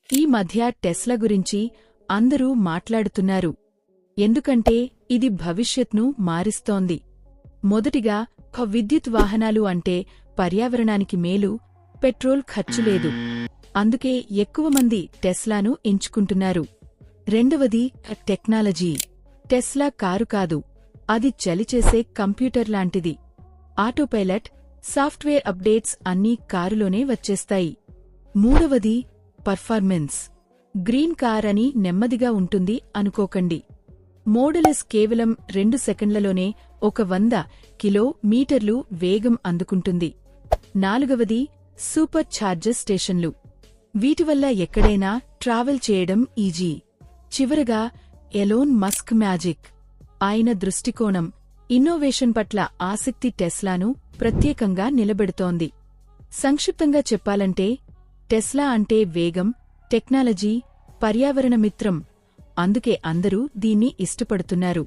ఈ మధ్య టెస్లా గురించి అందరూ మాట్లాడుతున్నారు. ఎందుకంటే ఇది భవిష్యత్ను మారిస్తోంది. మొదటిగా విద్యుత్ వాహనాలు అంటే పర్యావరణానికి మేలు, పెట్రోల్ ఖర్చులేదు. అందుకే ఎక్కువ మంది టెస్లాను ఎంచుకుంటున్నారు. రెండవది టెక్నాలజీ. టెస్లా కారు కాదు, అది చలిచేసే కంప్యూటర్ లాంటిది. ఆటోపైలట్, సాఫ్ట్వేర్ అప్డేట్స్ అన్నీ కారులోనే వచ్చేస్తాయి. మూడవది పర్ఫార్మెన్స్. గ్రీన్ కార్ అని నెమ్మదిగా ఉంటుంది అనుకోకండి. మోడల్ ఎస్ కేవలం 2 సెకండ్లలోనే 100 కిలోమీటర్లు వేగం అందుకుంటుంది. నాలుగవది సూపర్ ఛార్జర్ స్టేషన్లు. వీటివల్ల ఎక్కడైనా ట్రావెల్ చేయడం ఈజీ. చివరగా ఎలోన్ మస్క్ మ్యాజిక్. ఆయన దృష్టికోణం, ఇన్నోవేషన్ పట్ల ఆసక్తి టెస్లాను ప్రత్యేకంగా నిలబెడుతోంది. సంక్షిప్తంగా చెప్పాలంటే టెస్లా అంటే వేగం, టెక్నాలజీ, పర్యావరణ మిత్రం. అందుకే అందరూ దీన్ని ఇష్టపడుతున్నారు.